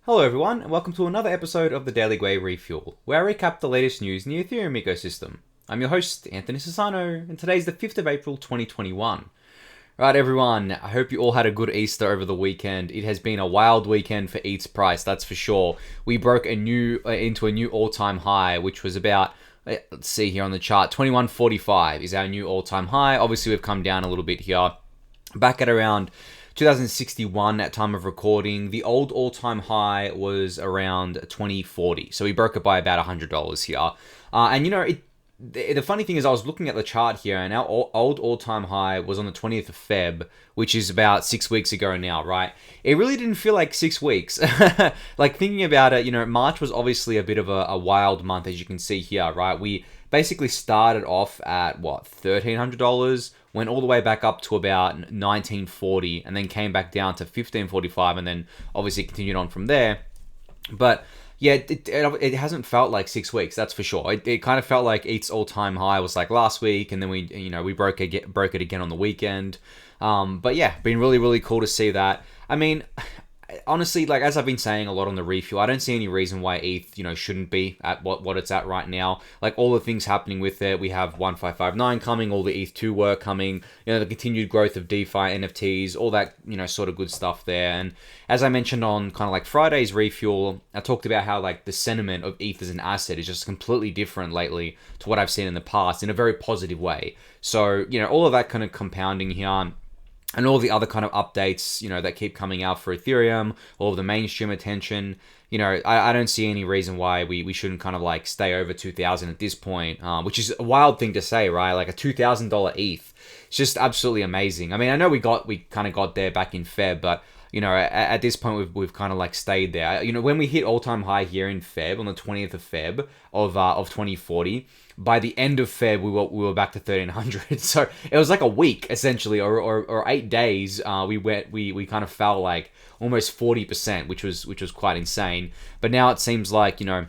Hello everyone, and welcome to another episode of the Daily Gwei Refuel, where I recap the latest news in the Ethereum ecosystem. I'm your host, Anthony Sassano, and today's the 5th of April 2021. Right everyone, I hope you all had a good Easter over the weekend. It has been a wild weekend for ETH's price, that's for sure. We broke into a new all-time high, which was about, let's see here on the chart, 2145 is our new all-time high. Obviously we've come down a little bit here, back at around 2061 at time of recording. The old all-time high was around 2040, so we broke it by about $100 here. And you know, the funny thing is I was looking at the chart here, and our old all-time high was on the 20th of Feb, which is about 6 weeks ago now, right? It really didn't feel like 6 weeks. Like, thinking about it, you know, March was obviously a bit of a wild month, as you can see here, right? We basically started off at, what, $1,300, went all the way back up to about 1940, and then came back down to 1545, and then obviously continued on from there. But yeah, it hasn't felt like 6 weeks, that's for sure. It kind of felt like ETH's all-time high was like last week, and then we broke it again on the weekend. But yeah, been really cool to see that. I mean, honestly, like, as I've been saying a lot on the refuel, I don't see any reason why ETH, shouldn't be at what it's at right now. Like, all the things happening with it, we have 1559 coming, all the ETH2 work coming, the continued growth of DeFi, NFTs, all that, sort of good stuff there. And as I mentioned on kind of like Friday's refuel, I talked about how, like, the sentiment of ETH as an asset is just completely different lately to what I've seen in the past in a very positive way. So, all of that kind of compounding here, and all the other kind of updates, that keep coming out for Ethereum, all of the mainstream attention, I don't see any reason why we shouldn't kind of like stay over 2,000 at this point, which is a wild thing to say, right? Like a $2,000 ETH. It's just absolutely amazing. I mean, I know we kind of got there back in Feb, but at this point we've kind of like stayed there. When we hit all-time high here in Feb, on the 20th of Feb of 2040, by the end of Feb we were back to 1,300. So it was like a week essentially, or 8 days. We kind of fell like almost 40%, which was quite insane. But now it seems like we kind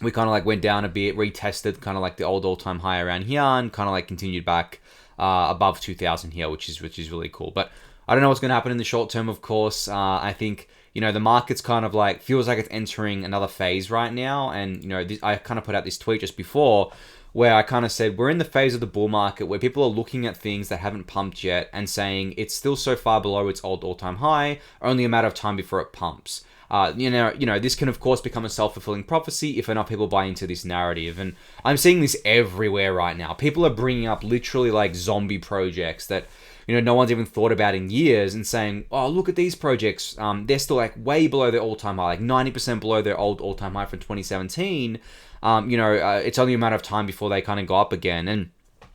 of like went down a bit, retested kind of like the old all-time high around here, and kind of like continued back above 2,000 here, which is really cool. But I don't know what's going to happen in the short term, of course. I think, the market's kind of like, feels like it's entering another phase right now. And, I kind of put out this tweet just before where I kind of said, we're in the phase of the bull market where people are looking at things that haven't pumped yet and saying it's still so far below its old all-time high, only a matter of time before it pumps. This can of course become a self-fulfilling prophecy if enough people buy into this narrative. And I'm seeing this everywhere right now. People are bringing up literally like zombie projects that, no one's even thought about in years, and saying, oh, look at these projects. They're still like way below their all-time high, like 90% below their old all-time high from 2017. It's only a matter of time before they kind of go up again. And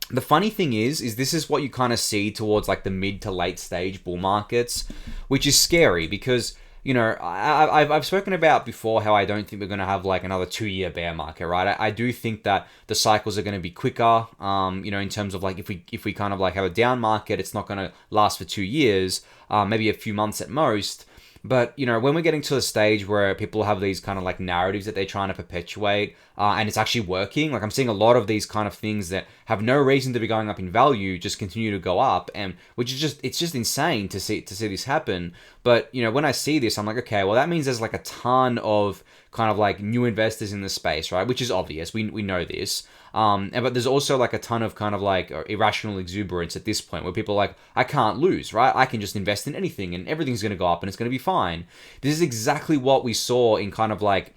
the funny thing is this is what you kind of see towards like the mid to late stage bull markets, which is scary because, I've spoken about before how I don't think we're going to have like another 2-year bear market, right? I do think that the cycles are going to be quicker, in terms of like if we kind of like have a down market, it's not going to last for 2 years, maybe a few months at most. But, when we're getting to a stage where people have these kind of like narratives that they're trying to perpetuate, and it's actually working, like I'm seeing a lot of these kind of things that have no reason to be going up in value just continue to go up, and which is it's just insane to see this happen. But, when I see this, I'm like, okay, well, that means there's like a ton of kind of like new investors in the space, right? Which is obvious. We know this. But there's also like a ton of kind of like irrational exuberance at this point where people are like, I can't lose, right? I can just invest in anything and everything's going to go up and it's going to be fine. This is exactly what we saw in kind of like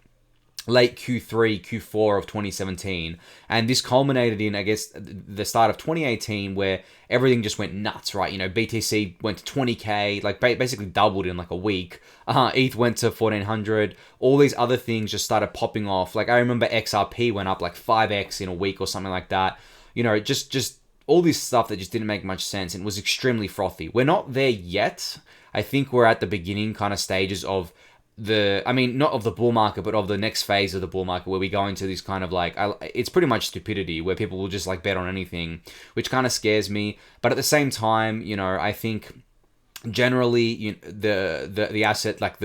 late Q3, Q4 of 2017. And this culminated in, I guess, the start of 2018 where everything just went nuts, right? BTC went to 20K, like basically doubled in like a week. ETH went to 1,400. All these other things just started popping off. Like I remember XRP went up like 5x in a week or something like that. Just all this stuff that just didn't make much sense and was extremely frothy. We're not there yet. I think we're at the beginning kind of stages of not of the bull market, but of the next phase of the bull market where we go into this kind of like, it's pretty much stupidity where people will just like bet on anything, which kind of scares me. But at the same time, I think generally the asset, like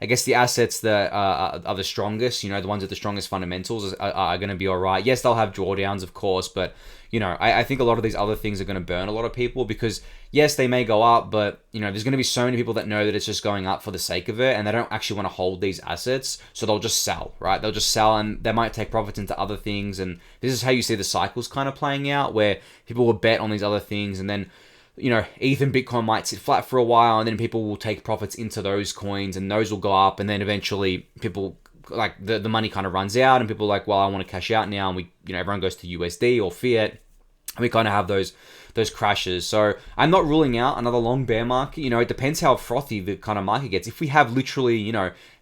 I guess the assets that are the strongest, the ones with the strongest fundamentals are going to be all right. Yes, they'll have drawdowns, of course, but, I think a lot of these other things are going to burn a lot of people because, yes, they may go up, but, there's going to be so many people that know that it's just going up for the sake of it, and they don't actually want to hold these assets, so they'll just sell, right? They'll just sell, and they might take profits into other things, and this is how you see the cycles kind of playing out, where people will bet on these other things, and then ETH and Bitcoin might sit flat for a while, and then people will take profits into those coins, and those will go up, and then eventually people, like, the money kind of runs out, and people are like, well, I want to cash out now, and we, everyone goes to USD or fiat, and we kind of have those crashes. So I'm not ruling out another long bear market. It depends how frothy the kind of market gets. If we have literally,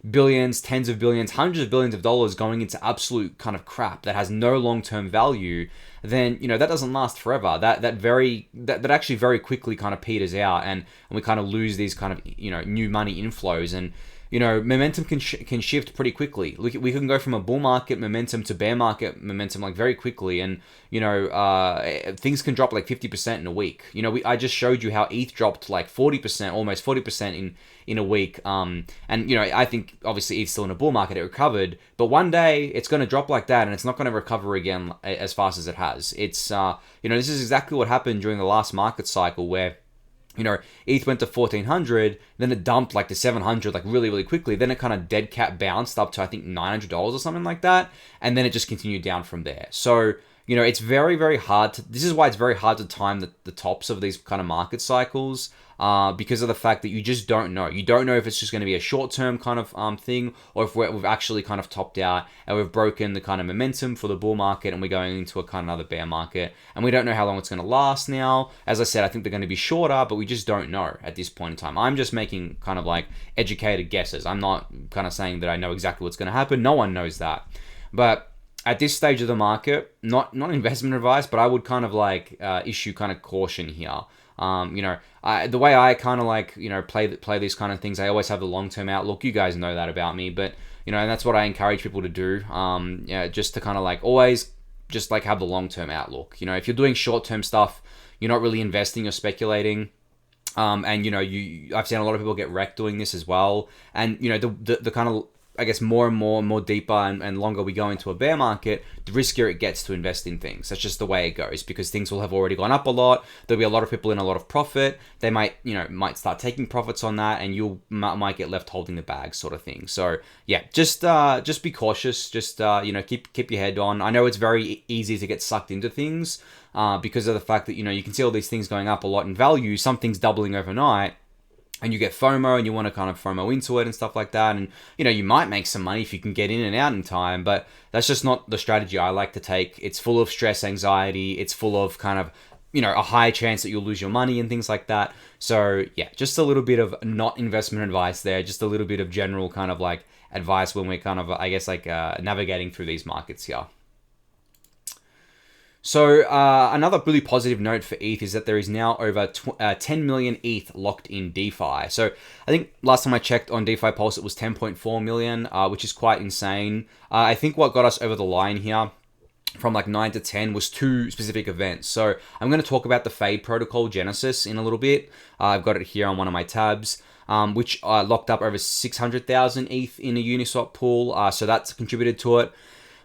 billions, tens of billions, hundreds of billions of dollars going into absolute kind of crap that has no long-term value, then, that doesn't last forever. That actually very quickly kind of peters out, and we kind of lose these kind of, new money inflows, and, momentum can shift pretty quickly. We can go from a bull market momentum to bear market momentum like very quickly, and things can drop like 50% in a week. I just showed you how ETH dropped like 40%, almost 40% in a week. And I think obviously ETH's still in a bull market, it recovered, but one day it's going to drop like that, and it's not going to recover again as fast as it has. It's this is exactly what happened during the last market cycle where ETH went to 1400, then it dumped like to 700 like really, really quickly. Then it kind of dead cat bounced up to I think $900 or something like that, and then it just continued down from there. So it's very, very hard this is why it's very hard to time the tops of these kind of market cycles, because of the fact that you just don't know. You don't know if it's just going to be a short-term kind of thing, or if we've actually kind of topped out and we've broken the kind of momentum for the bull market and we're going into a kind of another bear market, and we don't know how long it's going to last now. As I said, I think they're going to be shorter, but we just don't know at this point in time. I'm just making kind of like educated guesses. I'm not kind of saying that I know exactly what's going to happen. No one knows that. But at this stage of the market, not investment advice, but I would kind of like issue kind of caution here. The way I kind of like, play these kind of things, I always have the long-term outlook. You guys know that about me, but, and that's what I encourage people to do. Just to kind of like always just like have the long-term outlook. If you're doing short-term stuff, you're not really investing or speculating. And, I've seen a lot of people get wrecked doing this as well. And, the kind of, I guess more and more deeper and longer we go into a bear market, the riskier it gets to invest in things. That's just the way it goes, because things will have already gone up a lot. There'll be a lot of people in a lot of profit. They might start taking profits on that, and you might get left holding the bag, sort of thing. So yeah, just be cautious. Just keep your head on. I know it's very easy to get sucked into things because of the fact that you can see all these things going up a lot in value. Something's doubling overnight, and you get FOMO, and you want to kind of FOMO into it and stuff like that. And, you might make some money if you can get in and out in time, but that's just not the strategy I like to take. It's full of stress, anxiety. It's full of kind of, a high chance that you'll lose your money and things like that. So yeah, just a little bit of not investment advice there. Just a little bit of general kind of like advice when we're kind of, I guess, like navigating through these markets here. So another really positive note for ETH is that there is now over 10 million ETH locked in DeFi. So I think last time I checked on DeFi Pulse, it was 10.4 million, which is quite insane. I think what got us over the line here from like 9 to 10 was two specific events. So I'm going to talk about the Fei Protocol Genesis in a little bit. I've got it here on one of my tabs. Which locked up over 600,000 ETH in a Uniswap pool. So that's contributed to it.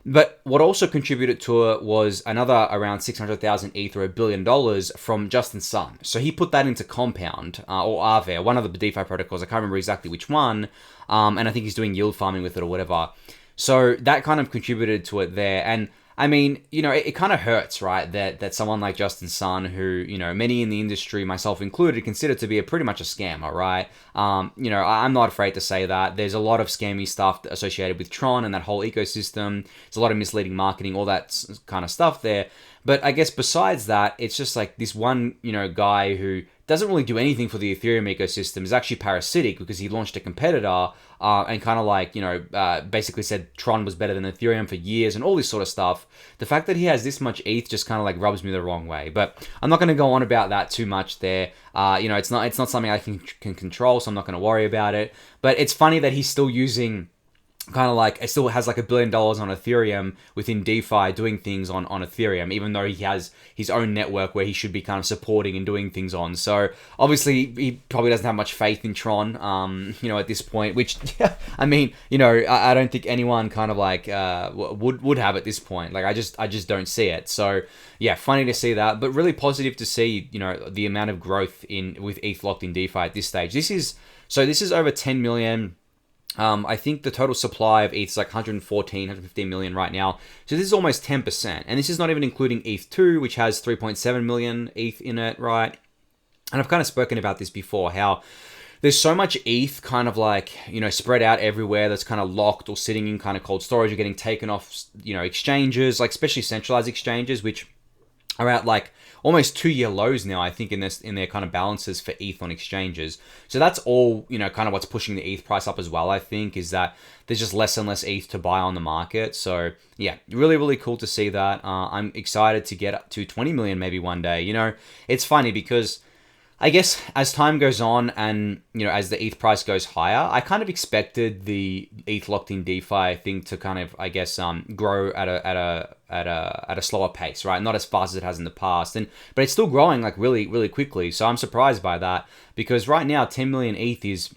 But what also contributed to it was another around 600,000 ETH or $1 billion from Justin Sun. So he put that into Compound or Aave, one of the DeFi protocols. I can't remember exactly which one. And I think he's doing yield farming with it or whatever. So that kind of contributed to it there. And I mean, it kind of hurts, right? That someone like Justin Sun, who, many in the industry, myself included, consider to be pretty much a scammer, right? I'm not afraid to say that. There's a lot of scammy stuff associated with Tron and that whole ecosystem. There's a lot of misleading marketing, all that kind of stuff there. But I guess besides that, it's just like this one, guy who doesn't really do anything for the Ethereum ecosystem, is actually parasitic because he launched a competitor and kind of like, basically said Tron was better than Ethereum for years and all this sort of stuff. The fact that he has this much ETH just kind of like rubs me the wrong way. But I'm not going to go on about that too much there. It's not something I can control, so I'm not going to worry about it. But it's funny that he's still using kind of like, it still has like $1 billion on Ethereum within DeFi doing things on Ethereum, even though he has his own network where he should be kind of supporting and doing things on. So obviously he probably doesn't have much faith in Tron, at this point, which, I mean, I don't think anyone kind of like, would have at this point. Like, I just don't see it. So yeah, funny to see that, but really positive to see, the amount of growth with ETH locked in DeFi at this stage. This is over 10 million. I think the total supply of ETH is like 115 million right now. So this is almost 10%. And this is not even including ETH2, which has 3.7 million ETH in it, right? And I've kind of spoken about this before, how there's so much ETH kind of like, spread out everywhere that's kind of locked or sitting in kind of cold storage or getting taken off, exchanges, like especially centralized exchanges, which are at like almost 2-year lows now, I think, in their kind of balances for ETH on exchanges. So that's all, kind of what's pushing the ETH price up as well, I think, is that there's just less and less ETH to buy on the market. So yeah, really, really cool to see that. I'm excited to get up to 20 million maybe one day. It's funny because I guess as time goes on and, as the ETH price goes higher, I kind of expected the ETH locked in DeFi thing to kind of, I guess, grow at a slower pace, right? Not as fast as it has in the past, but it's still growing like really, really quickly. So I'm surprised by that, because right now 10 million ETH is,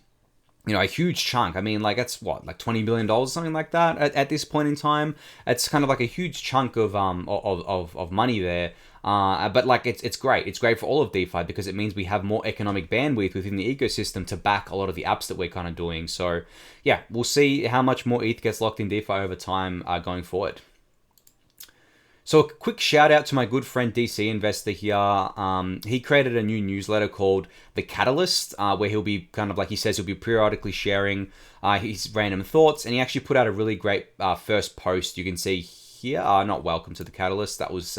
a huge chunk. I mean, like, that's what, like $20 billion, something like that at this point in time. It's kind of like a huge chunk of money there. But like, it's great. It's great for all of DeFi because it means we have more economic bandwidth within the ecosystem to back a lot of the apps that we're kind of doing. So yeah, we'll see how much more ETH gets locked in DeFi over time going forward. So a quick shout out to my good friend DC Investor here. He created a new newsletter called The Catalyst, where he'll be kind of, like he says, he'll be periodically sharing his random thoughts. And he actually put out a really great first post you can see here. Not welcome to The Catalyst. That was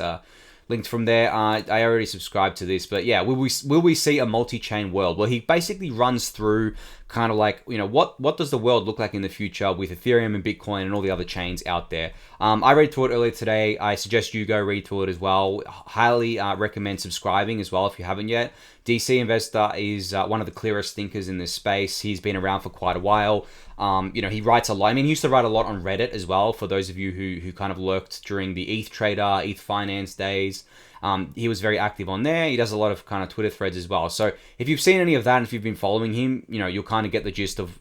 linked from there. I already subscribed to this, but yeah, will we see a multi-chain world? Well, he basically runs through kind of like, what does the world look like in the future with Ethereum and Bitcoin and all the other chains out there. I read through it earlier today. I suggest you go read through it as well. Highly recommend subscribing as well if you haven't yet. DC Investor is one of the clearest thinkers in this space. He's been around for quite a while. He writes a lot. I mean, he used to write a lot on Reddit as well, for those of you who kind of lurked during the ETH Trader, ETH Finance days. He was very active on there. He does a lot of kind of Twitter threads as well. So if you've seen any of that and if you've been following him, you'll kind of get the gist of,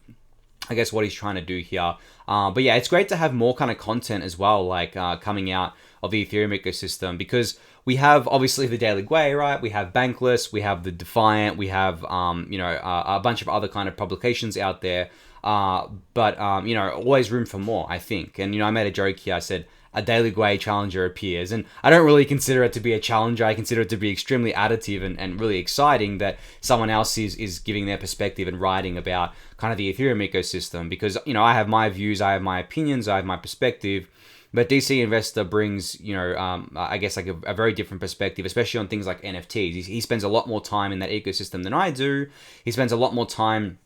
I guess, what he's trying to do here. But yeah, it's great to have more kind of content as well, like coming out of the Ethereum ecosystem, because we have obviously the Daily Gwei, right? We have Bankless, we have the Defiant, we have a bunch of other kind of publications out there. But always room for more, I think. And I made a joke here. I said a Daily Gwei challenger appears, and I don't really consider it to be a challenger. I consider it to be extremely additive and really exciting that someone else is giving their perspective and writing about kind of the Ethereum ecosystem, because I have my views, I have my opinions, I have my perspective. But DC Investor brings, I guess, like a very different perspective, especially on things like NFTs. He spends a lot more time in that ecosystem than I do. He spends a lot more time,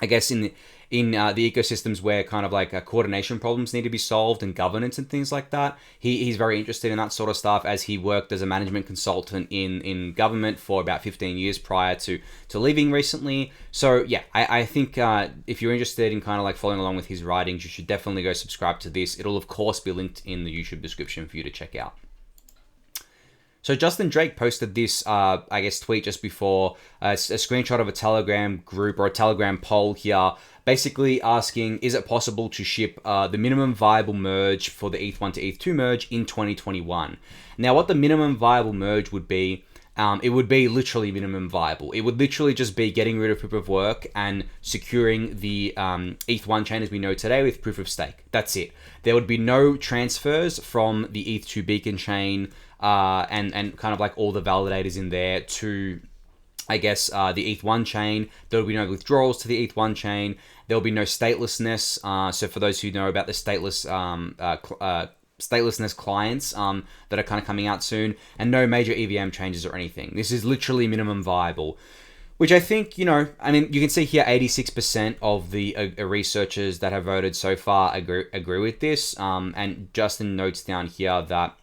I guess, in the ecosystems where kind of like coordination problems need to be solved and governance and things like that. He's very interested in that sort of stuff, as he worked as a management consultant in government for about 15 years prior to leaving recently. So yeah, I think if you're interested in kind of like following along with his writings, you should definitely go subscribe to this. It'll of course be linked in the YouTube description for you to check out. So Justin Drake posted this, I guess, tweet just before, a screenshot of a Telegram group or a Telegram poll here, basically asking, is it possible to ship the minimum viable merge for the ETH1 to ETH2 merge in 2021? Now, what the minimum viable merge would be, it would be literally minimum viable. It would literally just be getting rid of proof of work and securing the ETH1 chain as we know today with proof of stake. That's it. There would be no transfers from the ETH2 beacon chain and kind of like all the validators in there to, I guess, the ETH1 chain. There will be no withdrawals to the ETH1 chain. There will be no statelessness. So for those who know about the statelessness clients that are kind of coming out soon, and no major EVM changes or anything. This is literally minimum viable, which I think, I mean, you can see here 86% of the researchers that have voted so far agree with this. And Justin notes down here that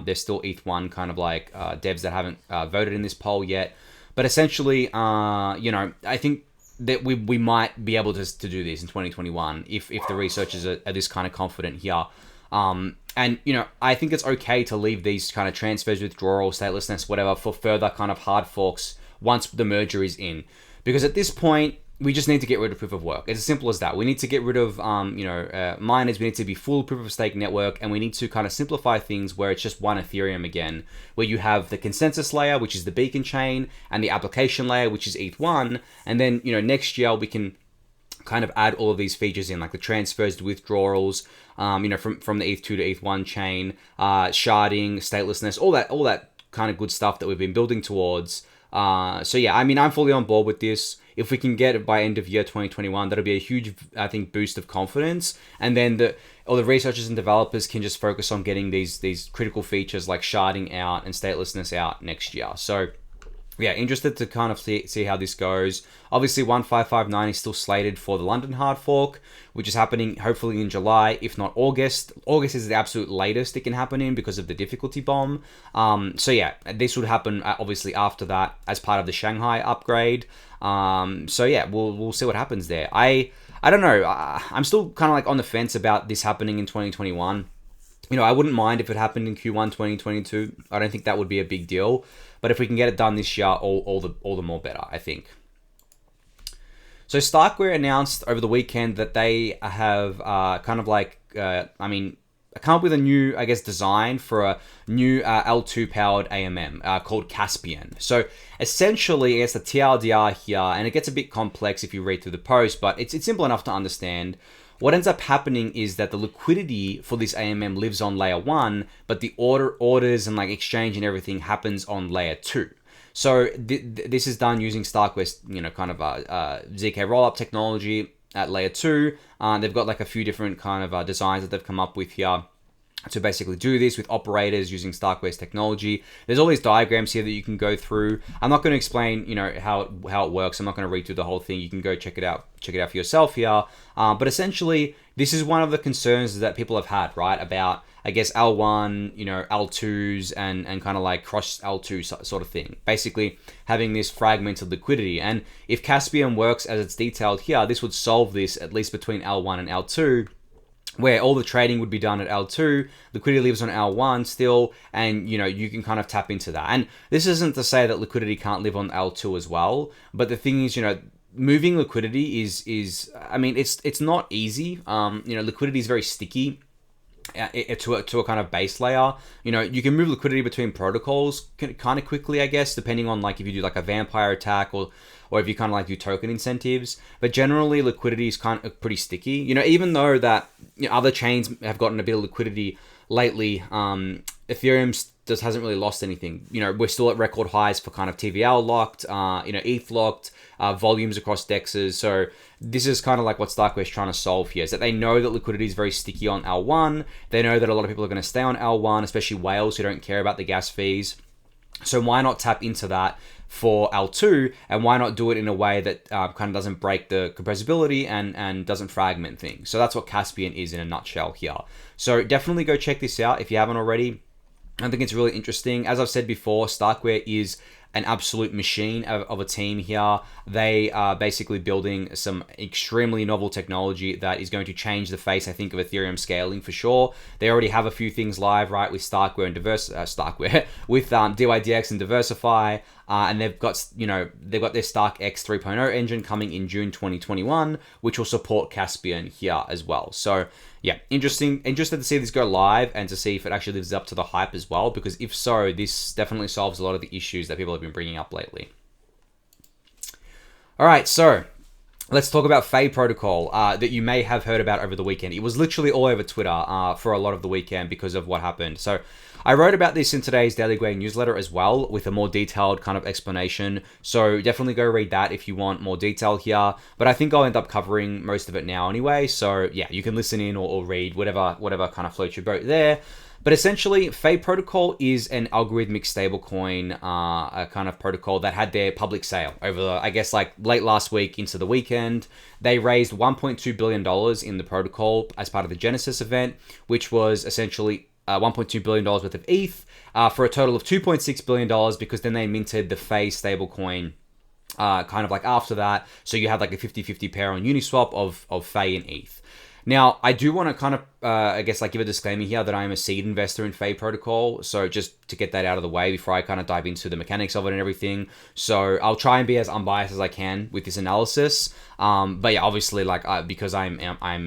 there's still ETH1 kind of like devs that haven't voted in this poll yet. But essentially, I think that we might be able to do this in 2021 if the researchers are this kind of confident here. And, I think it's okay to leave these kind of transfers, withdrawal, statelessness, whatever, for further kind of hard forks once the merger is in. Because at this point, we just need to get rid of proof of work. It's as simple as that. We need to get rid of, miners. We need to be full proof of stake network, and we need to kind of simplify things where it's just one Ethereum again, where you have the consensus layer, which is the beacon chain, and the application layer, which is ETH1. And then, next year we can kind of add all of these features in, like the transfers, the withdrawals, from the ETH2 to ETH1 chain, sharding, statelessness, all that kind of good stuff that we've been building towards. So yeah, I'm fully on board with this. If we can get it by end of year 2021, that'll be a huge, I think, boost of confidence. And then all the researchers and developers can just focus on getting these critical features like sharding out and statelessness out next year. So yeah, interested to kind of see how this goes. Obviously, 1559 is still slated for the London hard fork, which is happening hopefully in July, if not August. August is the absolute latest it can happen in because of the difficulty bomb. So yeah, this would happen obviously after that as part of the Shanghai upgrade. So yeah, we'll see what happens there. I don't know. I'm still kind of like on the fence about this happening in 2021. I wouldn't mind if it happened in Q1 2022. I don't think that would be a big deal. But if we can get it done this year, all the more better, I think. So StarkWare announced over the weekend that they have come up with a new, I guess, design for a new L2 powered AMM called Caspian. So essentially, it's the TLDR here, and it gets a bit complex if you read through the post, but it's simple enough to understand. What ends up happening is that the liquidity for this AMM lives on layer 1, but the orders and like exchange and everything happens on layer 2. So this is done using StarkWare's, ZK rollup technology at layer 2. They've got like a few different kind of designs that they've come up with here to basically do this with operators using StarkWare's technology. There's all these diagrams here that you can go through. I'm not going to explain, how it works. I'm not going to read through the whole thing. You can go check it out for yourself here. But essentially, this is one of the concerns that people have had, right? About, I guess, L1, L2s and kind of like cross L2 sort of thing. Basically, having this fragmented liquidity. And if Caspian works as it's detailed here, this would solve this, at least between L1 and L2, where all the trading would be done at L2, liquidity lives on L1 still, and you can kind of tap into that. And this isn't to say that liquidity can't live on L2 as well, but the thing is, moving liquidity is it's not easy. Liquidity is very sticky to a kind of base layer. You can move liquidity between protocols kind of quickly, I guess, depending on like if you do like a vampire attack or if you kind of like do token incentives. But generally, liquidity is kind of pretty sticky. Even though that other chains have gotten a bit of liquidity lately, Ethereum just hasn't really lost anything. We're still at record highs for kind of TVL locked, ETH locked, volumes across dexes. So this is kind of like what StarkWare is trying to solve here, is that they know that liquidity is very sticky on L1. They know that a lot of people are going to stay on L1, especially whales who don't care about the gas fees. So why not tap into that for L2, and why not do it in a way that kind of doesn't break the compressibility and doesn't fragment things? So that's what Caspian is in a nutshell here. So definitely go check this out if you haven't already. I think it's really interesting. As I've said before, StarkWare is an absolute machine of a team here. They are basically building some extremely novel technology that is going to change the face, I think, of Ethereum scaling for sure. They already have a few things live, right, with StarkWare and with DYDX and Diversify, and they've got their Stark X 3.0 engine coming in June 2021, which will support Caspian here as well. So yeah, interested to see this go live and to see if it actually lives up to the hype as well, because if so, this definitely solves a lot of the issues that people have been bringing up lately. All right, so let's talk about Fei Protocol that you may have heard about over the weekend. It was literally all over Twitter for a lot of the weekend because of what happened. So I wrote about this in today's Daily Gwei newsletter as well, with a more detailed kind of explanation. So definitely go read that if you want more detail here. But I think I'll end up covering most of it now anyway. So yeah, you can listen in or read whatever kind of floats your boat there. But essentially, Fei Protocol is an algorithmic stablecoin, a kind of protocol that had their public sale over, I guess, like late last week into the weekend. They raised $1.2 billion in the protocol as part of the Genesis event, which was essentially $1.2 billion worth of ETH for a total of $2.6 billion, because then they minted the Fei stablecoin kind of like after that. So you have like a 50-50 pair on Uniswap of Fei and ETH. Now, I do want to kind of, I guess, like give a disclaimer here that I am a seed investor in Fei Protocol. So just to get that out of the way before I kind of dive into the mechanics of it and everything. So I'll try and be as unbiased as I can with this analysis. But yeah, obviously, like because I'm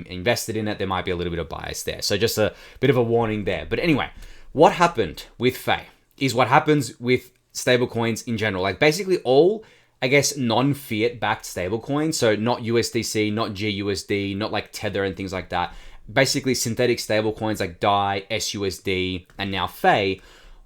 invested in it, there might be a little bit of bias there. So just a bit of a warning there. But anyway, what happened with Fei is what happens with stablecoins in general. Like basically all, I guess, non-fiat backed stablecoins, so not USDC, not GUSD, not like Tether and things like that. Basically synthetic stablecoins like DAI, SUSD, and now Fei.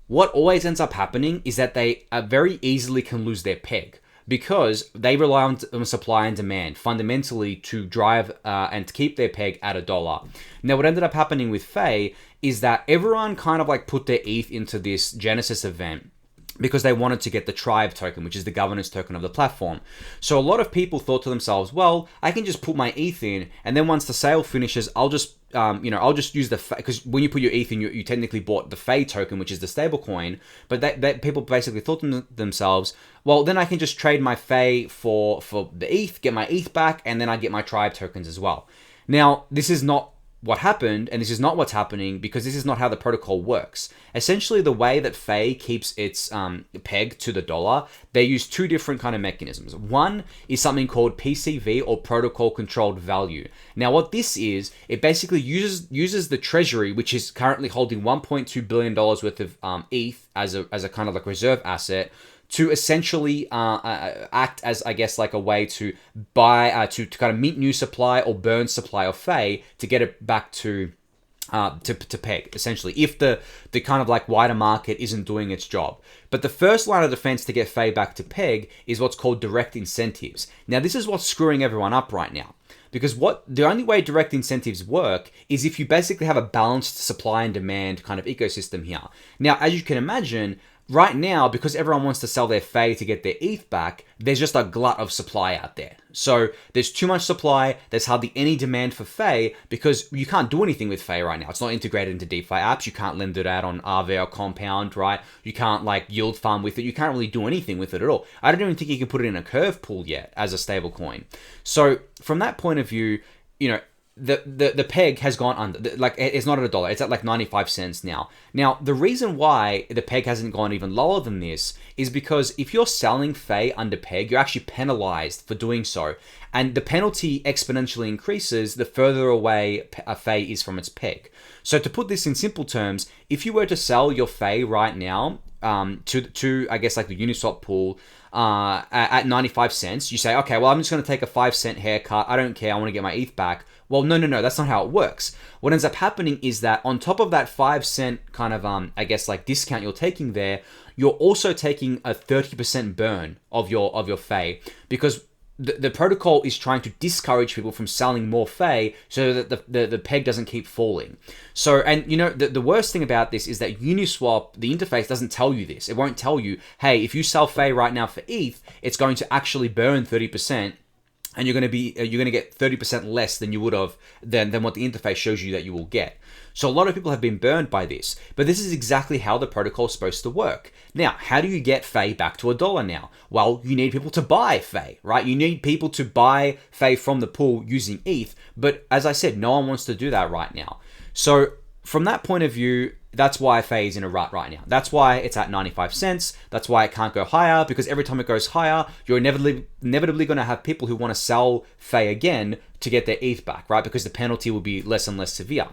What always ends up happening is that they very easily can lose their peg because they rely on supply and demand fundamentally to drive and to keep their peg at $1. Now, what ended up happening with Fei is that everyone kind of like put their ETH into this Genesis event because they wanted to get the tribe token, which is the governance token of the platform. So a lot of people thought to themselves, well, I can just put my ETH in, and then once the sale finishes, I'll just, I'll just use the, because when you put your ETH in, you technically bought the Fei token, which is the stable coin, but that people basically thought to themselves, well, then I can just trade my Fei for the ETH, get my ETH back, and then I get my tribe tokens as well. Now, this is not what happened, and this is not what's happening because this is not how the protocol works. Essentially, the way that Fei keeps its peg to the dollar, they use two different kind of mechanisms. One is something called PCV, or protocol controlled value. Now, what this is, it basically uses the treasury, which is currently holding $1.2 billion worth of ETH as a kind of like reserve asset, to essentially act as, I guess, like a way to buy, to kind of mint new supply or burn supply of Fei to get it back to peg, essentially, if the kind of like wider market isn't doing its job. But the first line of defense to get Fei back to peg is what's called direct incentives. Now, this is what's screwing everyone up right now. Because the only way direct incentives work is if you basically have a balanced supply and demand kind of ecosystem here. Now, as you can imagine, right now, because everyone wants to sell their Fei to get their ETH back, there's just a glut of supply out there. So there's too much supply, there's hardly any demand for Fei because you can't do anything with Fei right now. It's not integrated into DeFi apps, you can't lend it out on Aave or Compound, right? You can't like yield farm with it, you can't really do anything with it at all. I don't even think you can put it in a curve pool yet as a stable coin. So from that point of view, the peg has gone under, like it's not at $1, it's at like 95 cents now. Now, the reason why the peg hasn't gone even lower than this is because if you're selling Fei under peg, you're actually penalized for doing so. And the penalty exponentially increases the further away a Fei is from its peg. So to put this in simple terms, if you were to sell your Fei right now to I guess like the Uniswap pool at 95 cents, you say, okay, well, I'm just going to take a 5-cent haircut. I don't care. I want to get my ETH back. Well, no, that's not how it works. What ends up happening is that on top of that 5-cent kind of, I guess like discount you're taking there, you're also taking a 30% burn of your Fei, because the protocol is trying to discourage people from selling more Fei so that the peg doesn't keep falling. So, and the worst thing about this is that Uniswap, the interface, doesn't tell you this. It won't tell you, hey, if you sell Fei right now for ETH, it's going to actually burn 30%. And you're going to get 30% less than you would have than what the interface shows you that you will get. So a lot of people have been burned by this, but this is exactly how the protocol is supposed to work. Now, how do you get Fei back to $1 now? Well, you need people to buy Fei, right? You need people to buy Fei from the pool using ETH, but as I said, no one wants to do that right now. So from that point of view, that's why Fei is in a rut right now. That's why it's at 95 cents. That's why it can't go higher, because every time it goes higher, you're inevitably going to have people who want to sell Fei again to get their ETH back, right? Because the penalty will be less and less severe.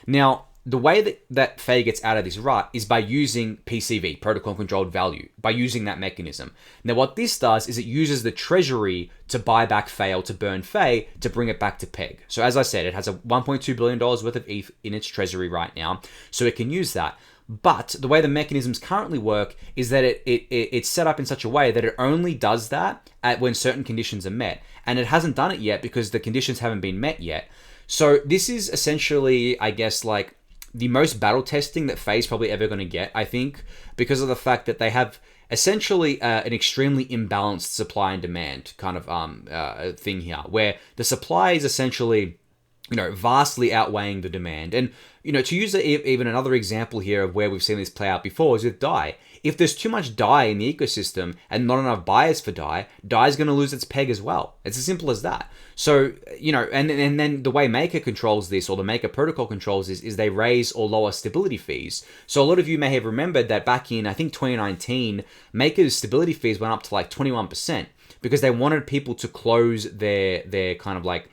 Now, the way that Fei gets out of this rut is by using PCV, protocol controlled value, by using that mechanism. Now, what this does is it uses the treasury to buy back Fei or to burn Fei to bring it back to peg. So as I said, it has a $1.2 billion worth of ETH in its treasury right now, so it can use that. But the way the mechanisms currently work is that it's set up in such a way that it only does that when certain conditions are met. And it hasn't done it yet because the conditions haven't been met yet. So this is essentially, I guess, like the most battle testing that Fei's probably ever going to get, I think, because of the fact that they have essentially an extremely imbalanced supply and demand kind of thing here, where the supply is essentially vastly outweighing the demand. And, to use even another example here of where we've seen this play out before is with DAI. If there's too much DAI in the ecosystem and not enough buyers for DAI is going to lose its peg as well. It's as simple as that. So, and then the way Maker controls this, or the Maker protocol controls this, is they raise or lower stability fees. So a lot of you may have remembered that back in, I think, 2019, Maker's stability fees went up to like 21% because they wanted people to close their kind of like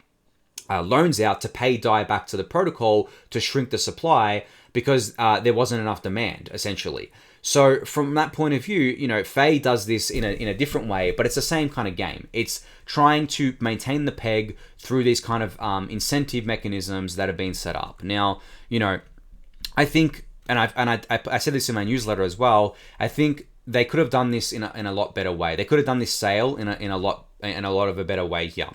loans out to pay DAI back to the protocol to shrink the supply because there wasn't enough demand, essentially. So from that point of view, Fei does this in a different way, but it's the same kind of game. It's trying to maintain the peg through these kind of incentive mechanisms that have been set up. Now, I think, and I said this in my newsletter as well, I think they could have done this in a lot better way. They could have done this sale in a lot of a better way here.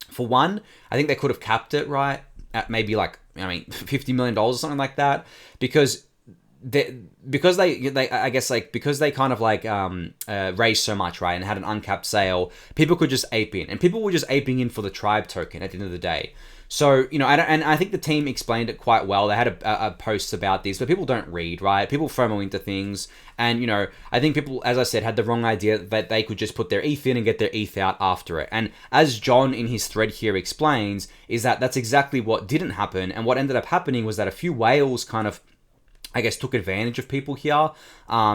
For one, I think they could have capped it right at maybe like, $50 million or something like that, because they kind of like raised so much, right, and had an uncapped sale, people could just ape in, and people were just aping in for the tribe token at the end of the day. So, I think the team explained it quite well. They had a post about this, but people don't read, right? People FOMO into things. And, I think people, as I said, had the wrong idea that they could just put their ETH in and get their ETH out after it. And as John in his thread here explains, is that that's exactly what didn't happen. And what ended up happening was that a few whales kind of, I guess, took advantage of people here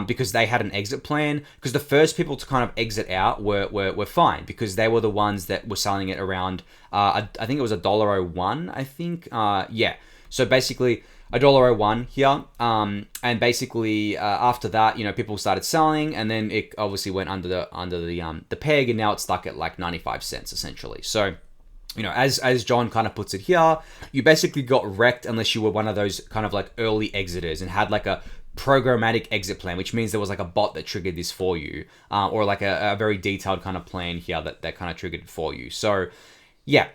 because they had an exit plan. Because the first people to kind of exit out were fine because they were the ones that were selling it around, I think it was $1.01, I think. Yeah. So basically $1.01 here. And basically after that, people started selling, and then it obviously went under the peg, and now it's stuck at like 95 cents essentially. So, as John kind of puts it here, you basically got wrecked unless you were one of those kind of like early exiters and had like a programmatic exit plan, which means there was like a bot that triggered this for you, or like a very detailed kind of plan here that kind of triggered it for you. So yeah,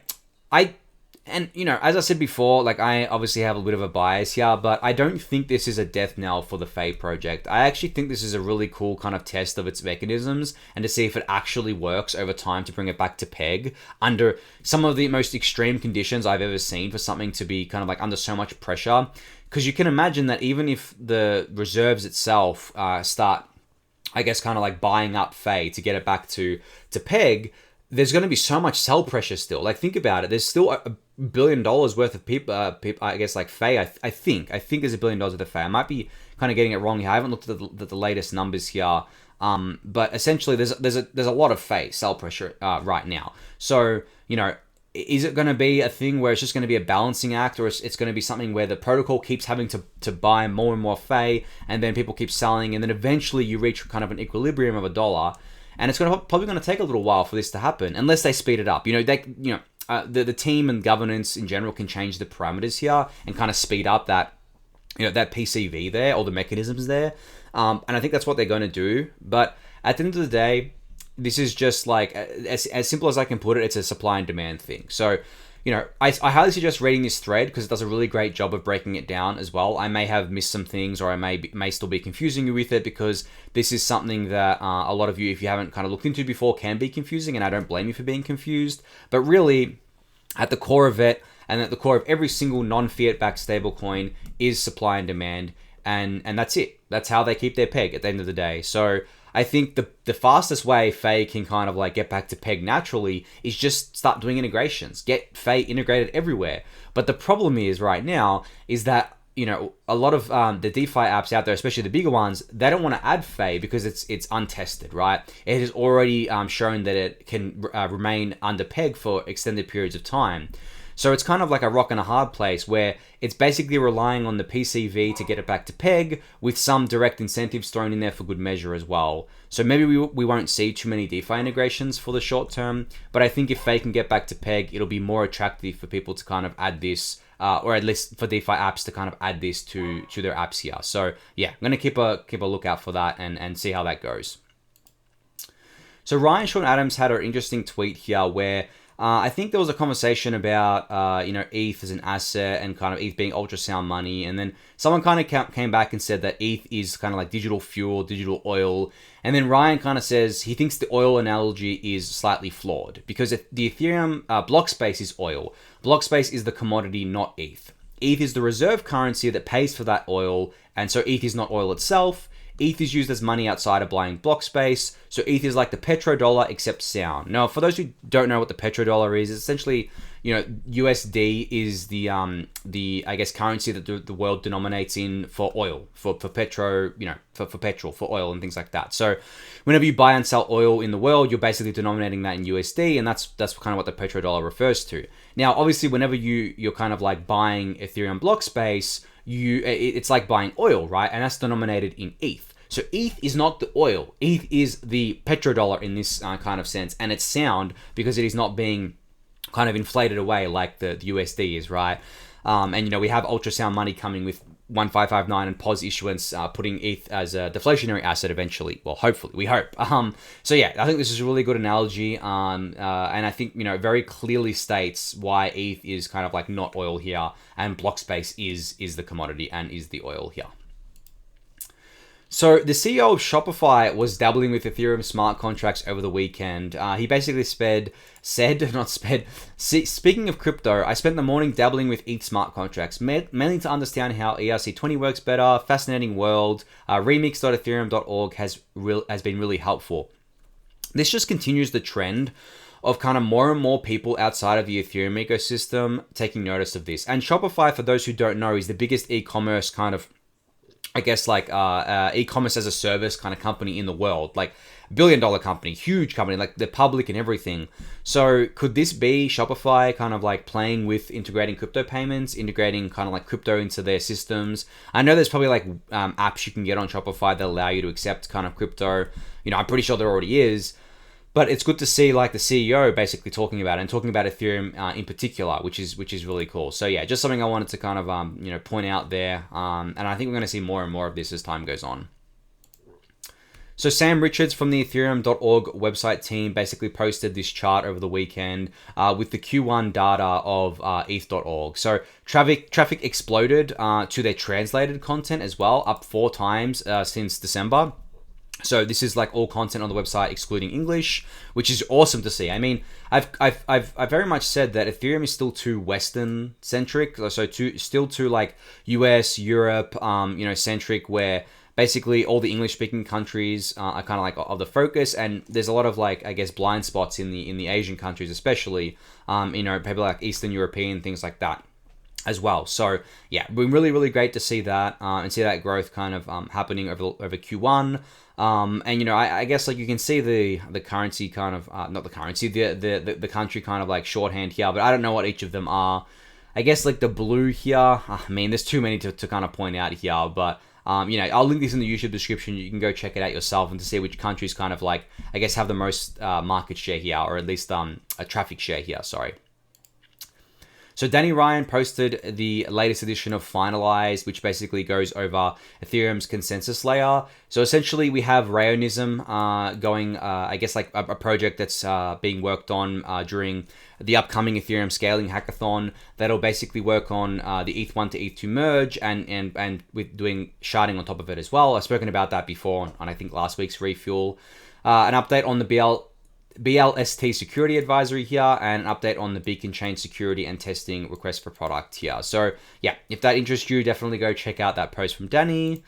as I said before, like I obviously have a bit of a bias here, but I don't think this is a death knell for the Fei project. I actually think this is a really cool kind of test of its mechanisms and to see if it actually works over time to bring it back to peg under some of the most extreme conditions I've ever seen for something to be kind of like under so much pressure. Because you can imagine that even if the reserves itself start, I guess, kind of like buying up Fei to get it back to peg, there's going to be so much sell pressure still. Like, think about it. There's still $1 billion worth of people, I guess, like Fei. I think there's $1 billion worth of Fei. I might be kind of getting it wrong here. I haven't looked at the latest numbers here. But essentially, there's a lot of Fei sell pressure right now. So, is it going to be a thing where it's just going to be a balancing act, or it's going to be something where the protocol keeps having to buy more and more Fei, and then people keep selling, and then eventually you reach kind of an equilibrium of $1? And it's probably going to take a little while for this to happen, unless they speed it up. The team and governance in general can change the parameters here and kind of speed up that PCV there, or the mechanisms there. And I think that's what they're going to do. But at the end of the day, this is just like, as simple as I can put it, it's a supply and demand thing. So, I highly suggest reading this thread because it does a really great job of breaking it down as well. I may have missed some things, or I may still be confusing you with it, because this is something that a lot of you, if you haven't kind of looked into before, can be confusing, and I don't blame you for being confused. But really, at the core of it, and at the core of every single non-fiat backed stablecoin, is supply and demand, and that's it. That's how they keep their peg at the end of the day. So I think the fastest way Fei can kind of like get back to peg naturally is just start doing integrations. Get Fei integrated everywhere. But the problem is right now is that, a lot of the DeFi apps out there, especially the bigger ones, they don't want to add Fei because it's untested, right? It has already shown that it can remain under peg for extended periods of time. So it's kind of like a rock and a hard place where it's basically relying on the PCV to get it back to peg, with some direct incentives thrown in there for good measure as well. So maybe we won't see too many DeFi integrations for the short term, but I think if Fei can get back to peg, it'll be more attractive for people to kind of add this, or at least for DeFi apps to kind of add this to their apps here. So yeah, I'm going to keep a lookout for that and see how that goes. So Ryan Sean Adams had an interesting tweet here where I think there was a conversation about, ETH as an asset and kind of ETH being ultrasound money. And then someone kind of came back and said that ETH is kind of like digital fuel, digital oil. And then Ryan kind of says he thinks the oil analogy is slightly flawed because the Ethereum block space is oil. Block space is the commodity, not ETH. ETH is the reserve currency that pays for that oil. And so ETH is not oil itself. ETH is used as money outside of buying block space. So ETH is like the petrodollar except sound. Now, for those who don't know what the petrodollar is, it's essentially, USD is the I guess currency that the world denominates in for oil, for petrol, for petrol, for oil and things like that. So whenever you buy and sell oil in the world, you're basically denominating that in USD, and that's kind of what the petrodollar refers to. Now, obviously, whenever you're kind of like buying Ethereum block space, it's like buying oil, right? And that's denominated in ETH. So ETH is not the oil. ETH is the petrodollar in this kind of sense, and it's sound because it is not being kind of inflated away like the USD is, right? And we have ultrasound money coming with 1559 and POS issuance, putting ETH as a deflationary asset eventually. Well, hopefully, we hope. So yeah, I think this is a really good analogy, and I think very clearly states why ETH is kind of like not oil here, and block space is the commodity and is the oil here. So the CEO of Shopify was dabbling with Ethereum smart contracts over the weekend. He basically speaking of crypto, I spent the morning dabbling with ETH smart contracts, mainly to understand how ERC20 works better. Fascinating world. Remix.ethereum.org has been really helpful. This just continues the trend of kind of more and more people outside of the Ethereum ecosystem taking notice of this. And Shopify, for those who don't know, is the biggest e-commerce kind of, I guess, like e-commerce as a service kind of company in the world, like billion-dollar company, huge company, like they're public and everything. So could this be Shopify kind of like playing with integrating crypto payments, integrating kind of like crypto into their systems? I know there's probably like apps you can get on Shopify that allow you to accept kind of crypto. I'm pretty sure there already is. But it's good to see like the CEO basically talking about it and talking about Ethereum in particular, which is really cool. So yeah, just something I wanted to kind of point out there. And I think we're going to see more and more of this as time goes on. So Sam Richards from the Ethereum.org website team basically posted this chart over the weekend with the Q1 data of eth.org. So traffic exploded to their translated content as well, up 4 times since December. So this is like all content on the website excluding English, which is awesome to see. I mean, I've very much said that Ethereum is still too Western centric, so still too like US, Europe, centric, where basically all the English speaking countries are kind of like of the focus, and there's a lot of like, I guess, blind spots in the Asian countries, especially people like Eastern European, things like that as well. So yeah, been really, really great to see that and see that growth kind of happening over Q1. And I guess like you can see the currency kind of not the currency, the country kind of like shorthand here, but I don't know what each of them are. I guess like the blue here, there's too many to kind of point out here, but I'll link this in the YouTube description. You can go check it out yourself and to see which countries kind of like, I guess, have the most market share here, or at least a traffic share here, sorry. So Danny Ryan posted the latest edition of Finalised, which basically goes over Ethereum's consensus layer. So essentially we have Rayonism going, I guess like a project that's being worked on during the upcoming Ethereum scaling hackathon that'll basically work on the ETH1 to ETH2 merge and with doing sharding on top of it as well. I've spoken about that before on I think last week's Refuel. An update on the BLST security advisory here, and an update on the Beacon Chain security and testing request for product here. So yeah, if that interests you, definitely go check out that post from Danny.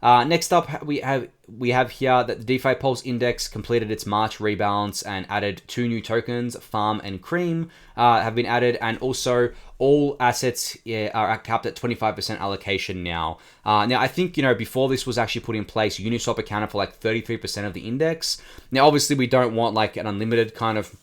Next up, we have here that the DeFi Pulse Index completed its March rebalance and added 2 new tokens, Farm and Cream, have been added, and also all assets are capped at 25% allocation now. Now, I think, before this was actually put in place, Uniswap accounted for like 33% of the index. Now, obviously, we don't want like an unlimited kind of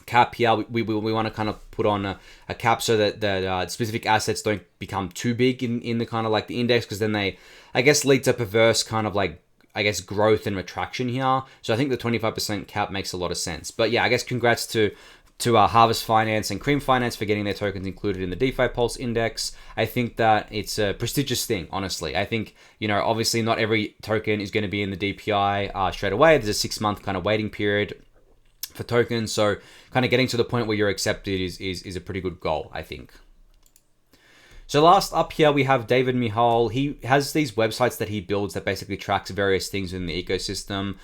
cap here. We want to kind of put on a cap so that specific assets don't become too big in the kind of like the index, because then they, I guess, lead to perverse kind of like, I guess, growth and retraction here. So I think the 25% cap makes a lot of sense. But yeah, I guess congrats to Harvest Finance and Cream Finance for getting their tokens included in the DeFi Pulse Index. I think that it's a prestigious thing, honestly. I think, obviously not every token is going to be in the DPI straight away. There's a 6-month kind of waiting period. for tokens. So kind of getting to the point where you're accepted is a pretty good goal, I think. So last up here, we have David Mihal. He has these websites that he builds that basically tracks various things in the ecosystem.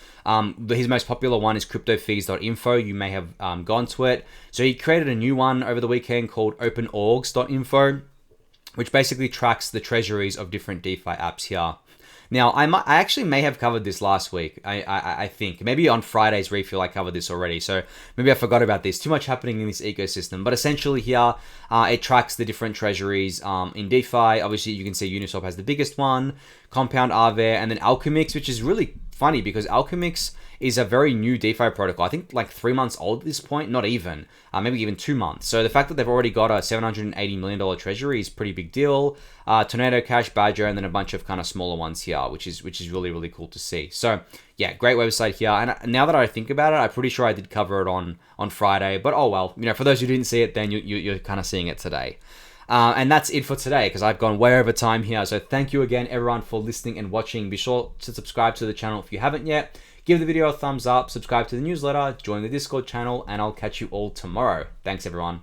His most popular one is cryptofees.info. You may have gone to it. So he created a new one over the weekend called openorgs.info, which basically tracks the treasuries of different DeFi apps here. Now, I actually may have covered this last week. I think maybe on Friday's refuel I covered this already, so maybe I forgot about this. Too much happening in this ecosystem, but essentially here it tracks the different treasuries in DeFi. Obviously, you can see Uniswap has the biggest one, Compound, Aave, and then Alchemix, which is really funny because Alchemix is a very new DeFi protocol. I think like 3 months old at this point, not even, maybe even 2 months. So the fact that they've already got a $780 million treasury is a pretty big deal. Tornado Cash, Badger, and then a bunch of kind of smaller ones here, which is really, really cool to see. So yeah, great website here. And now that I think about it, I'm pretty sure I did cover it on Friday, but oh well, for those who didn't see it, then you're kind of seeing it today. And that's it for today because I've gone way over time here. So thank you again, everyone, for listening and watching. Be sure to subscribe to the channel if you haven't yet. Give the video a thumbs up, subscribe to the newsletter, join the Discord channel, and I'll catch you all tomorrow. Thanks, everyone.